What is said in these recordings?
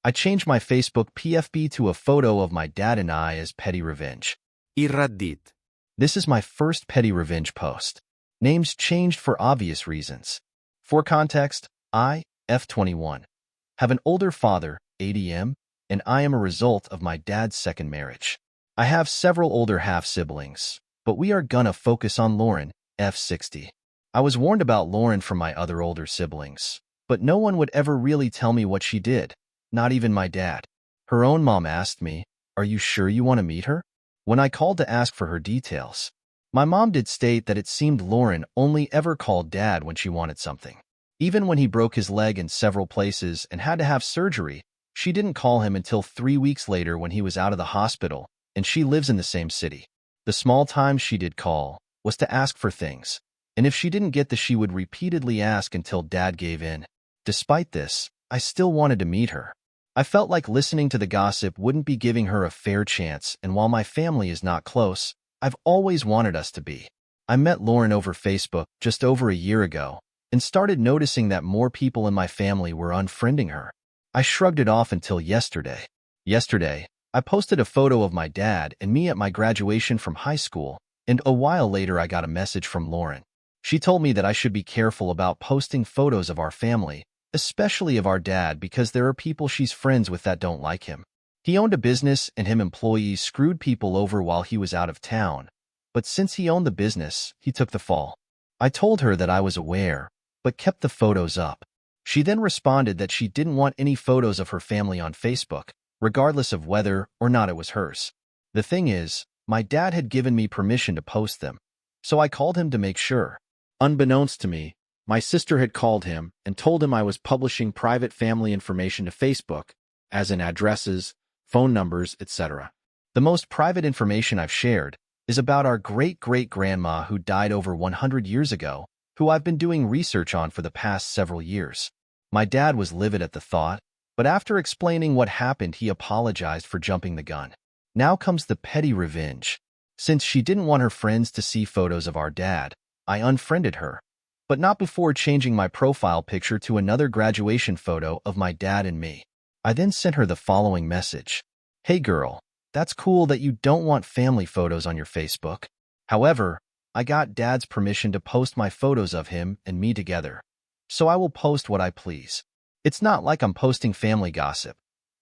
I changed my Facebook PFB to a photo of my dad and I as Petty Revenge. Irraddit. This is my first Petty Revenge post. Names changed for obvious reasons. For context, I, F21, have an older father, ADM, and I am a result of my dad's second marriage. I have several older half-siblings, but we are gonna focus on Lauren, F60. I was warned about Lauren from my other older siblings, but no one would ever really tell me what she did, not even my dad. Her own mom asked me, "Are you sure you want to meet her?" When I called to ask for her details. My mom did state that it seemed Lauren only ever called Dad when she wanted something. Even when he broke his leg in several places and had to have surgery, she didn't call him until 3 weeks later when he was out of the hospital, and she lives in the same city. The small times she did call was to ask for things, and if she didn't get she would repeatedly ask until Dad gave in. Despite this, I still wanted to meet her. I felt like listening to the gossip wouldn't be giving her a fair chance, and while my family is not close, I've always wanted us to be. I met Lauren over Facebook just over a year ago and started noticing that more people in my family were unfriending her. I shrugged it off until yesterday. Yesterday, I posted a photo of my dad and me at my graduation from high school, and a while later I got a message from Lauren. She told me that I should be careful about posting photos of our family, especially of our dad, because there are people she's friends with that don't like him. He owned a business and him employees screwed people over while he was out of town, but since he owned the business, he took the fall. I told her that I was aware, but kept the photos up. She then responded that she didn't want any photos of her family on Facebook, regardless of whether or not it was hers. The thing is, my dad had given me permission to post them, so I called him to make sure. Unbeknownst to me, my sister had called him and told him I was publishing private family information to Facebook, as in addresses, phone numbers, etc. The most private information I've shared is about our great-great-grandma who died over 100 years ago, who I've been doing research on for the past several years. My dad was livid at the thought, but after explaining what happened, he apologized for jumping the gun. Now comes the petty revenge. Since she didn't want her friends to see photos of our dad, I unfriended her, but not before changing my profile picture to another graduation photo of my dad and me. I then sent her the following message. "Hey girl, that's cool that you don't want family photos on your Facebook. However, I got Dad's permission to post my photos of him and me together, so I will post what I please. It's not like I'm posting family gossip,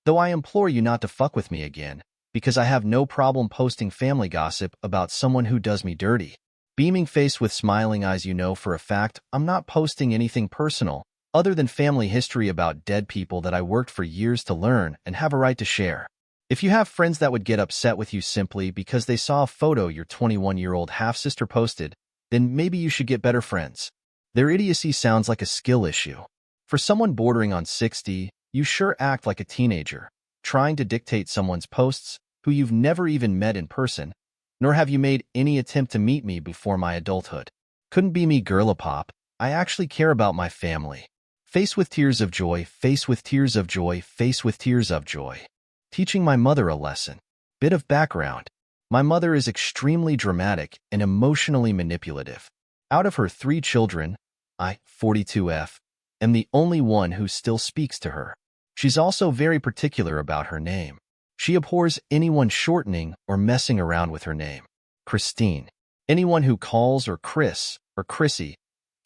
though I implore you not to fuck with me again, because I have no problem posting family gossip about someone who does me dirty." Beaming face with smiling eyes, you know for a fact I'm not posting anything personal, other than family history about dead people that I worked for years to learn and have a right to share. If you have friends that would get upset with you simply because they saw a photo your 21-year-old half-sister posted, then maybe you should get better friends. Their idiocy sounds like a skill issue. For someone bordering on 60, you sure act like a teenager, trying to dictate someone's posts who you've never even met in person, nor have you made any attempt to meet me before my adulthood. Couldn't be me, girlapop. I actually care about my family. Face with tears of joy, face with tears of joy, face with tears of joy. Teaching my mother a lesson. Bit of background. My mother is extremely dramatic and emotionally manipulative. Out of her 3 children, I, 42F, am the only one who still speaks to her. She's also very particular about her name. She abhors anyone shortening or messing around with her name. Christine. Anyone who calls her Chris or Chrissy,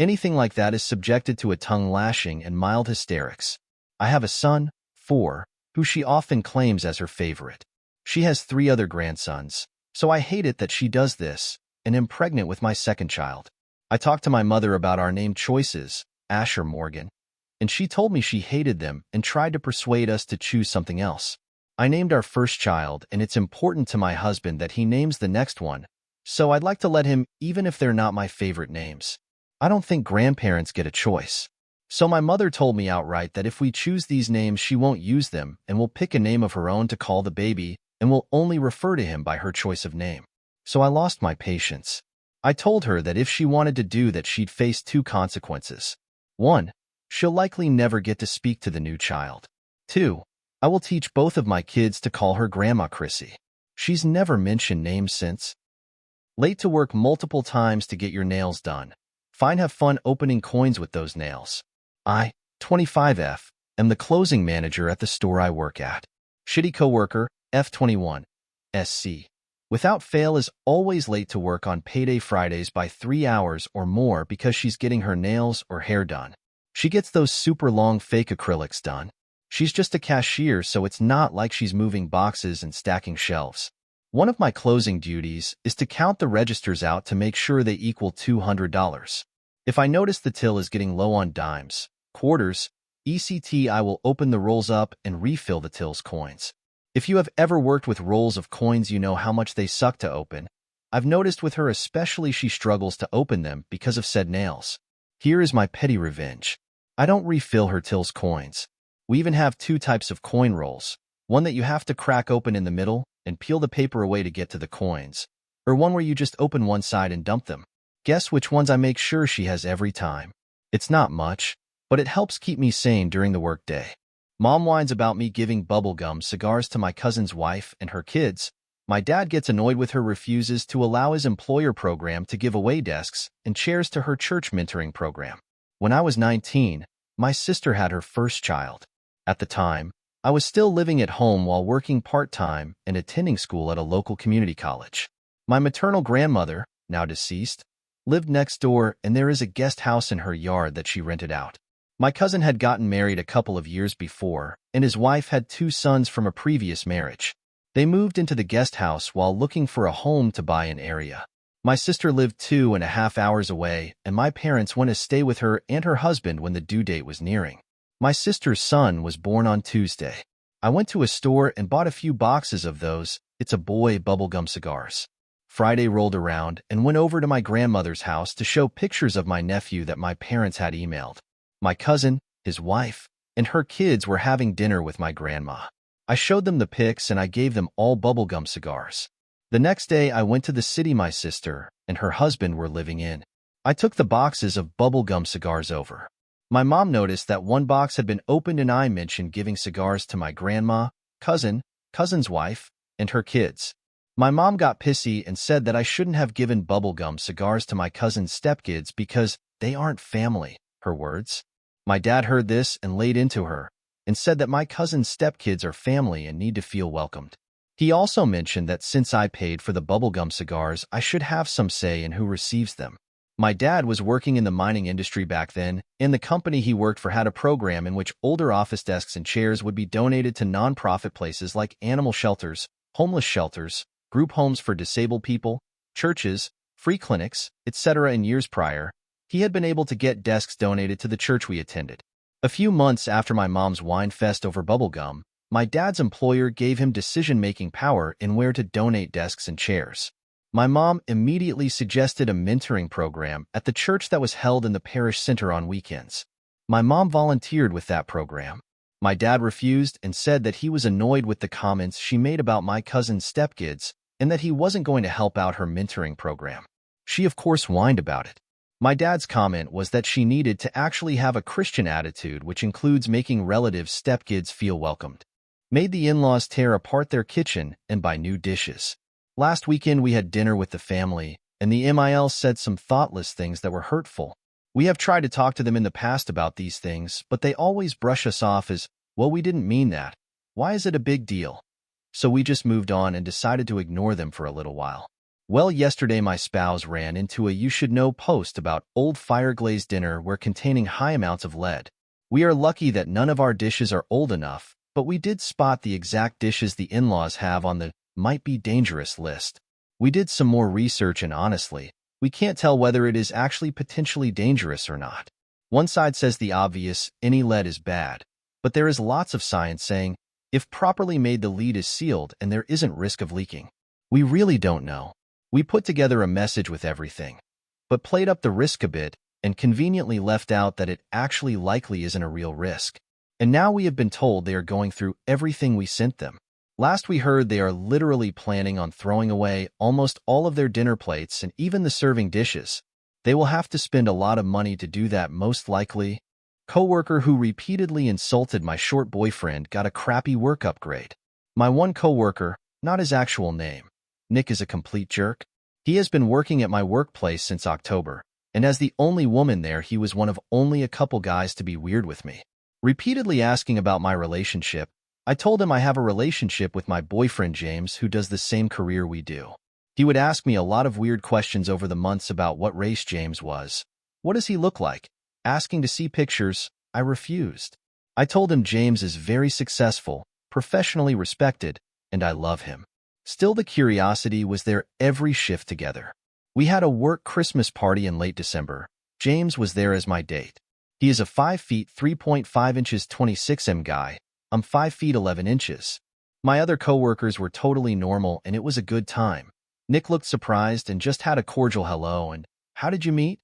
anything like that is subjected to a tongue lashing and mild hysterics. I have a son, 4, who she often claims as her favorite. She has 3 other grandsons, so I hate it that she does this, and am pregnant with my second child. I talked to my mother about our name choices, Asher Morgan, and she told me she hated them and tried to persuade us to choose something else. I named our first child, and it's important to my husband that he names the next one, so I'd like to let him even if they're not my favorite names. I don't think grandparents get a choice. So my mother told me outright that if we choose these names, she won't use them and will pick a name of her own to call the baby and will only refer to him by her choice of name. So I lost my patience. I told her that if she wanted to do that, she'd face 2 consequences. 1, she'll likely never get to speak to the new child. 2, I will teach both of my kids to call her Grandma Chrissy. She's never mentioned names since. Late to work multiple times to get your nails done. Fine, have fun opening coins with those nails. I, 25F, am the closing manager at the store I work at. Shitty coworker, F21, SC. Without fail is always late to work on payday Fridays by 3 hours or more because she's getting her nails or hair done. She gets those super long fake acrylics done. She's just a cashier, so it's not like she's moving boxes and stacking shelves. One of my closing duties is to count the registers out to make sure they equal $200. If I notice the till is getting low on dimes, quarters, ECT, I will open the rolls up and refill the till's coins. If you have ever worked with rolls of coins, you know how much they suck to open. I've noticed with her especially she struggles to open them because of said nails. Here is my petty revenge. I don't refill her till's coins. We even have 2 types of coin rolls, one that you have to crack open in the middle and peel the paper away to get to the coins, or one where you just open one side and dump them. Guess which ones I make sure she has every time. It's not much, but it helps keep me sane during the workday. Mom whines about me giving bubblegum cigars to my cousin's wife and her kids. My dad gets annoyed with her refuses to allow his employer program to give away desks and chairs to her church mentoring program. When I was 19, my sister had her first child. At the time, I was still living at home while working part-time and attending school at a local community college. My maternal grandmother, now deceased, lived next door, and there is a guest house in her yard that she rented out. My cousin had gotten married a couple of years before, and his wife had 2 sons from a previous marriage. They moved into the guest house while looking for a home to buy in area. My sister lived 2.5 hours away, and my parents went to stay with her and her husband when the due date was nearing. My sister's son was born on Tuesday. I went to a store and bought a few boxes of those It's a Boy bubblegum cigars. Friday rolled around and went over to my grandmother's house to show pictures of my nephew that my parents had emailed. My cousin, his wife, and her kids were having dinner with my grandma. I showed them the pics and I gave them all bubblegum cigars. The next day I went to the city my sister and her husband were living in. I took the boxes of bubblegum cigars over. My mom noticed that one box had been opened and I mentioned giving cigars to my grandma, cousin's wife, and her kids. My mom got pissy and said that I shouldn't have given bubblegum cigars to my cousin's stepkids because they aren't family, her words. My dad heard this and laid into her and said that my cousin's stepkids are family and need to feel welcomed. He also mentioned that since I paid for the bubblegum cigars, I should have some say in who receives them. My dad was working in the mining industry back then, and the company he worked for had a program in which older office desks and chairs would be donated to non-profit places like animal shelters, homeless shelters, group homes for disabled people, churches, free clinics, etc. In years prior, he had been able to get desks donated to the church we attended. A few months after my mom's wine fest over bubblegum, my dad's employer gave him decision-making power in where to donate desks and chairs. My mom immediately suggested a mentoring program at the church that was held in the parish center on weekends. My mom volunteered with that program. My dad refused and said that he was annoyed with the comments she made about my cousin's stepkids and that he wasn't going to help out her mentoring program. She of course whined about it. My dad's comment was that she needed to actually have a Christian attitude, which includes making relatives' stepkids feel welcomed. Made the in-laws tear apart their kitchen and buy new dishes. Last weekend we had dinner with the family, and the MIL said some thoughtless things that were hurtful. We have tried to talk to them in the past about these things, but they always brush us off as, well, we didn't mean that. Why is it a big deal? So we just moved on and decided to ignore them for a little while. Well, yesterday my spouse ran into a you should know post about old fire-glazed dinnerware containing high amounts of lead. We are lucky that none of our dishes are old enough, but we did spot the exact dishes the in-laws have on the might be dangerous list. We did some more research and honestly, we can't tell whether it is actually potentially dangerous or not. One side says the obvious, any lead is bad, but there is lots of science saying, if properly made the lead is sealed and there isn't risk of leaking. We really don't know. We put together a message with everything, but played up the risk a bit and conveniently left out that it actually likely isn't a real risk. And now we have been told they are going through everything we sent them. Last we heard they are literally planning on throwing away almost all of their dinner plates and even the serving dishes. They will have to spend a lot of money to do that most likely. Coworker who repeatedly insulted my short boyfriend got a crappy work upgrade. My one coworker, not his actual name, Nick, is a complete jerk. He has been working at my workplace since October, and as the only woman there, he was one of only a couple guys to be weird with me. Repeatedly asking about my relationship, I told him I have a relationship with my boyfriend James who does the same career we do. He would ask me a lot of weird questions over the months about what race James was. What does he look like? Asking to see pictures, I refused. I told him James is very successful, professionally respected, and I love him. Still, the curiosity was there every shift together. We had a work Christmas party in late December. James was there as my date. He is a 5 feet 3.5 inches 26 cm guy. I'm 5 feet 11 inches. My other coworkers were totally normal and it was a good time. Nick looked surprised and just had a cordial hello and, "How did you meet?"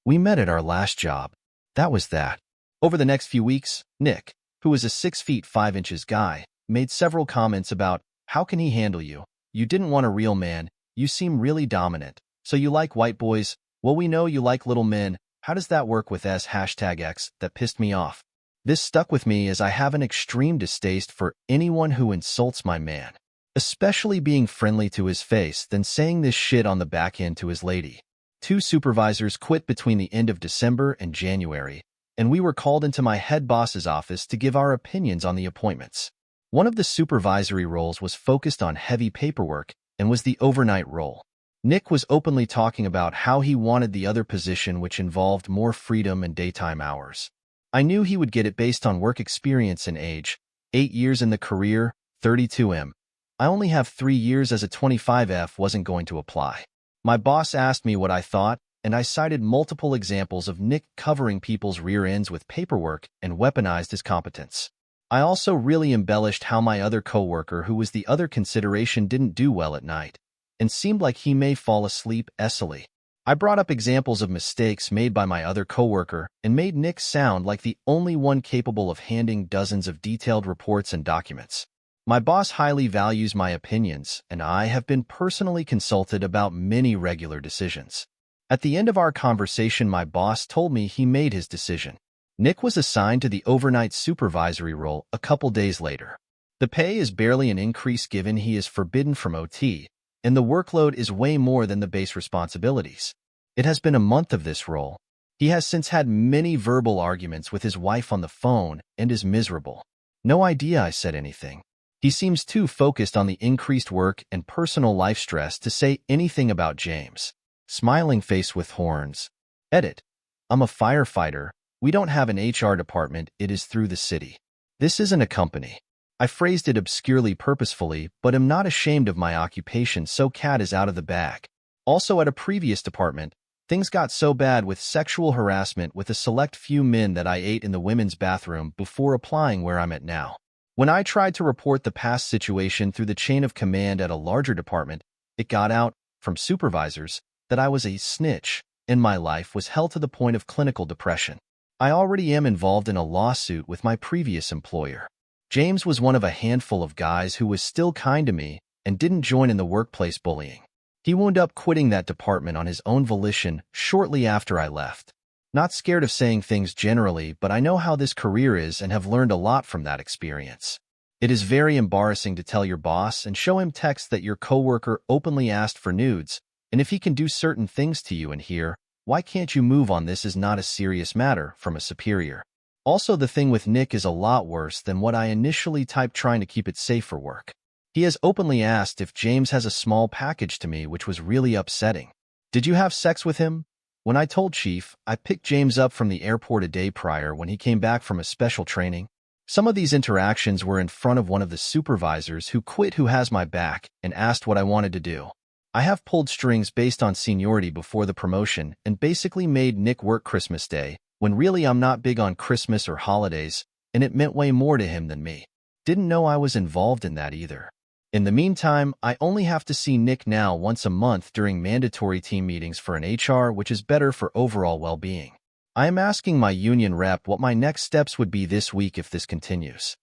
"We met at our last job." That was that. Over the next few weeks, Nick, who is a 6 feet 5 inches guy, made several comments about, "How can he handle you? You didn't want a real man. You seem really dominant. So you like white boys? Well, we know you like little men. How does that work with #X?" That pissed me off. This stuck with me as I have an extreme distaste for anyone who insults my man, especially being friendly to his face, then saying this shit on the back end to his lady. 2 supervisors quit between the end of December and January, and we were called into my head boss's office to give our opinions on the appointments. One of the supervisory roles was focused on heavy paperwork and was the overnight role. Nick was openly talking about how he wanted the other position, which involved more freedom and daytime hours. I knew he would get it based on work experience and age. 8 years in the career, 32M. I only have 3 years as a 25F wasn't going to apply. My boss asked me what I thought, and I cited multiple examples of Nick covering people's rear ends with paperwork and weaponized his competence. I also really embellished how my other coworker, who was the other consideration, didn't do well at night and seemed like he may fall asleep easily. I brought up examples of mistakes made by my other coworker and made Nick sound like the only one capable of handling dozens of detailed reports and documents. My boss highly values my opinions, and I have been personally consulted about many regular decisions. At the end of our conversation, my boss told me he made his decision. Nick was assigned to the overnight supervisory role a couple days later. The pay is barely an increase given he is forbidden from OT, and the workload is way more than the base responsibilities. It has been a month of this role. He has since had many verbal arguments with his wife on the phone and is miserable. No idea I said anything. He seems too focused on the increased work and personal life stress to say anything about James. Smiling face with horns. Edit. I'm a firefighter. We don't have an HR department. It is through the city. This isn't a company. I phrased it obscurely purposefully, but am not ashamed of my occupation, so cat is out of the bag. Also, at a previous department, things got so bad with sexual harassment with a select few men that I ate in the women's bathroom before applying where I'm at now. When I tried to report the past situation through the chain of command at a larger department, it got out, from supervisors, that I was a snitch, and my life was hell to the point of clinical depression. I already am involved in a lawsuit with my previous employer. James was one of a handful of guys who was still kind to me and didn't join in the workplace bullying. He wound up quitting that department on his own volition shortly after I left. Not scared of saying things generally, but I know how this career is and have learned a lot from that experience. It is very embarrassing to tell your boss and show him text that your coworker openly asked for nudes, and if he can do certain things to you in here, why can't you move on? This is not a serious matter from a superior. Also, the thing with Nick is a lot worse than what I initially typed, trying to keep it safe for work. He has openly asked if James has a small package to me, which was really upsetting. Did you have sex with him? When I told Chief, I picked James up from the airport a day prior when he came back from a special training. Some of these interactions were in front of one of the supervisors who quit, who has my back, and asked what I wanted to do. I have pulled strings based on seniority before the promotion and basically made Nick work Christmas Day, when really I'm not big on Christmas or holidays, and it meant way more to him than me. Didn't know I was involved in that either. In the meantime, I only have to see Nick now once a month during mandatory team meetings for an HR, which is better for overall well-being. I am asking my union rep what my next steps would be this week if this continues.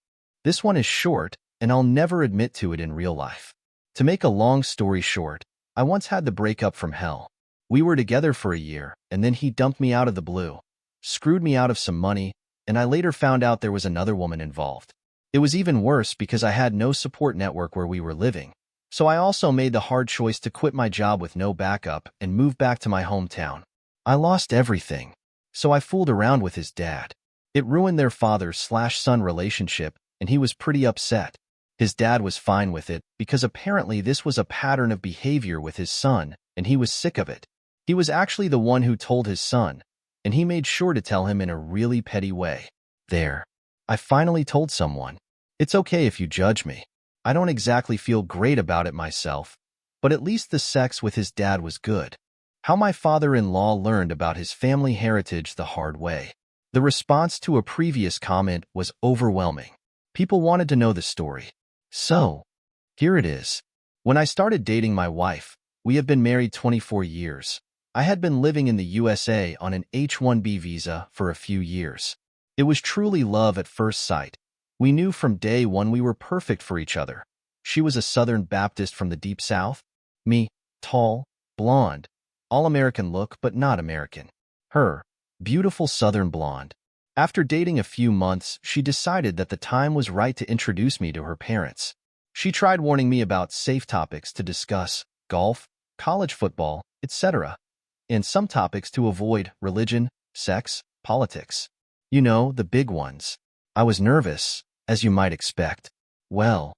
This one is short, and I'll never admit to it in real life. To make a long story short, I once had the breakup from hell. We were together for a year, and then he dumped me out of the blue, screwed me out of some money, and I later found out there was another woman involved. It was even worse because I had no support network where we were living, so I also made the hard choice to quit my job with no backup and move back to my hometown. I lost everything, so I fooled around with his dad. It ruined their father/son relationship, and he was pretty upset. His dad was fine with it because apparently this was a pattern of behavior with his son, and he was sick of it. He was actually the one who told his son, and he made sure to tell him in a really petty way. There. I finally told someone. It's okay if you judge me. I don't exactly feel great about it myself, but at least the sex with his dad was good. How my father-in-law learned about his family heritage the hard way. The response to a previous comment was overwhelming. People wanted to know the story. So, here it is. When I started dating my wife, we have been married 24 years. I had been living in the USA on an H-1B visa for a few years. It was truly love at first sight. We knew from day one we were perfect for each other. She was a Southern Baptist from the Deep South. Me, tall, blonde, all-American look but not American. Her, beautiful Southern blonde. After dating a few months, she decided that the time was right to introduce me to her parents. She tried warning me about safe topics to discuss, golf, college football, etc., and some topics to avoid, religion, sex, politics. You know, the big ones. I was nervous, as you might expect. Well,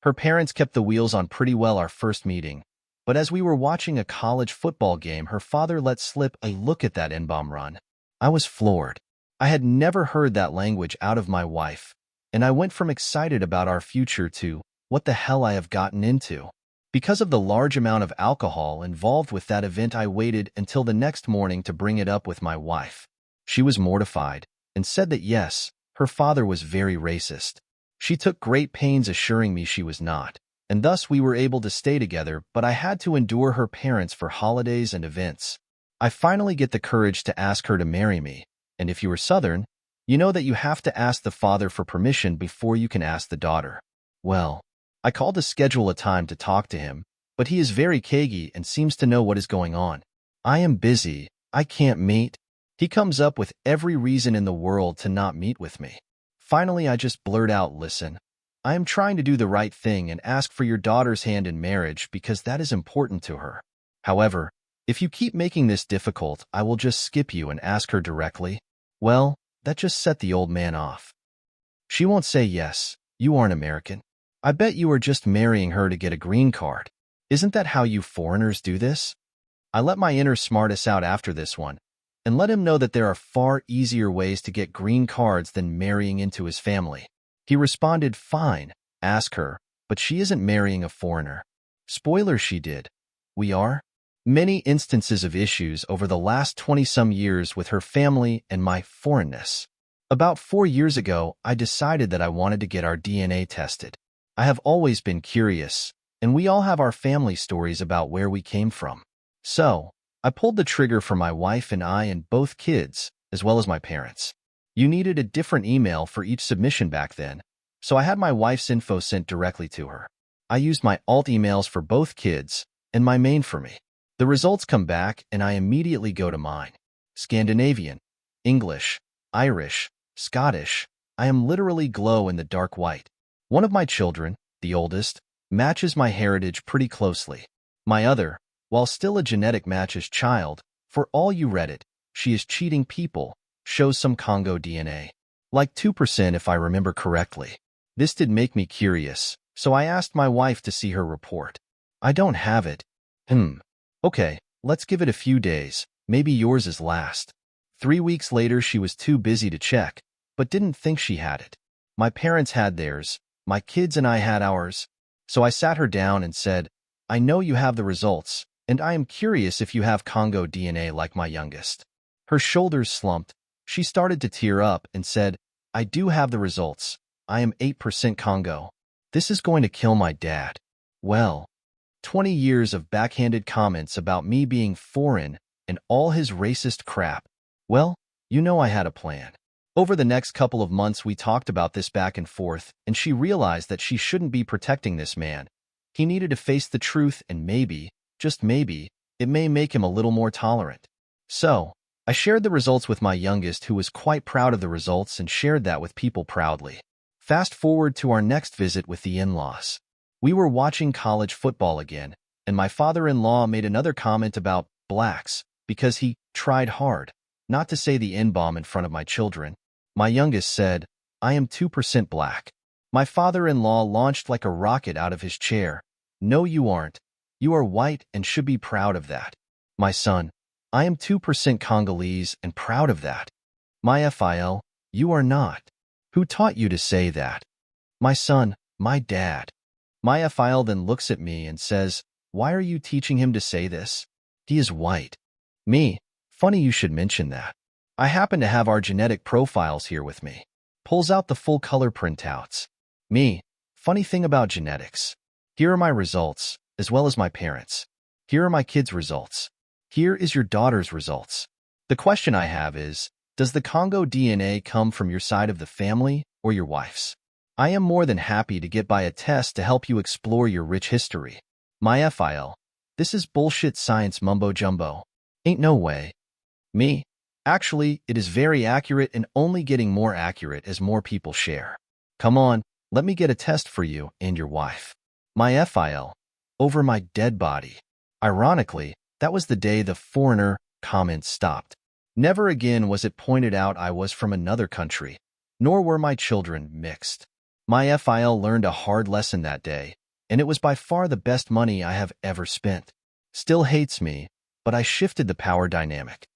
her parents kept the wheels on pretty well our first meeting, but as we were watching a college football game, her father let slip a "look at that N-bomb run." I was floored. I had never heard that language out of my wife, and I went from excited about our future to, what the hell I have gotten into. Because of the large amount of alcohol involved with that event, I waited until the next morning to bring it up with my wife. She was mortified and said that yes, her father was very racist. She took great pains assuring me she was not, and thus we were able to stay together, but I had to endure her parents for holidays and events. I finally get the courage to ask her to marry me, and if you are Southern, you know that you have to ask the father for permission before you can ask the daughter. Well, I called to schedule a time to talk to him, but he is very cagey and seems to know what is going on. I am busy, I can't meet. He comes up with every reason in the world to not meet with me. Finally, I just blurt out, listen, I am trying to do the right thing and ask for your daughter's hand in marriage because that is important to her. However, if you keep making this difficult, I will just skip you and ask her directly. Well, that just set the old man off. She won't say yes, you aren't American. I bet you are just marrying her to get a green card. Isn't that how you foreigners do this? I let my inner smartass out after this one, and let him know that there are far easier ways to get green cards than marrying into his family. He responded, fine, ask her, but she isn't marrying a foreigner. Spoiler, she did. We are? Many instances of issues over the last 20-some years with her family and my foreignness. About 4 years ago, I decided that I wanted to get our DNA tested. I have always been curious, and we all have our family stories about where we came from. So, I pulled the trigger for my wife and I and both kids, as well as my parents. You needed a different email for each submission back then, so I had my wife's info sent directly to her. I used my alt emails for both kids and my main for me. The results come back and I immediately go to mine. Scandinavian, English, Irish, Scottish. I am literally glow in the dark white. One of my children, the oldest, matches my heritage pretty closely. My other, while still a genetic matches child, for all you Reddit, she is cheating people, shows some Congo DNA. Like 2% if I remember correctly. This did make me curious, so I asked my wife to see her report. I don't have it. Okay, let's give it a few days, maybe yours is last. 3 weeks later she was too busy to check, but didn't think she had it. My parents had theirs, my kids and I had ours. So I sat her down and said, I know you have the results, and I am curious if you have Congo DNA like my youngest. Her shoulders slumped, she started to tear up and said, I do have the results, I am 8% Congo. This is going to kill my dad. Well, 20 years of backhanded comments about me being foreign and all his racist crap. Well, you know I had a plan. Over the next couple of months we talked about this back and forth, and she realized that she shouldn't be protecting this man. He needed to face the truth and maybe, just maybe, it may make him a little more tolerant. So, I shared the results with my youngest, who was quite proud of the results and shared that with people proudly. Fast forward to our next visit with the in-laws. We were watching college football again, and my father-in-law made another comment about blacks because he tried hard not to say the N-bomb in front of my children. My youngest said, I am 2% black. My father-in-law launched like a rocket out of his chair. No, you aren't. You are white and should be proud of that. My son, I am 2% Congolese and proud of that. My FIL, you are not. Who taught you to say that? My son, my dad. My FIL then looks at me and says, why are you teaching him to say this? He is white. Me, funny you should mention that. I happen to have our genetic profiles here with me. Pulls out the full color printouts. Me, funny thing about genetics. Here are my results, as well as my parents. Here are my kids' results. Here is your daughter's results. The question I have is, does the Congo DNA come from your side of the family or your wife's? I am more than happy to get by a test to help you explore your rich history. My FIL, this is bullshit science mumbo-jumbo. Ain't no way. Me, actually, it is very accurate and only getting more accurate as more people share. Come on, let me get a test for you and your wife. My FIL, over my dead body. Ironically, that was the day the foreigner comment stopped. Never again was it pointed out I was from another country, nor were my children mixed. My FIL learned a hard lesson that day, and it was by far the best money I have ever spent. Still hates me, but I shifted the power dynamic.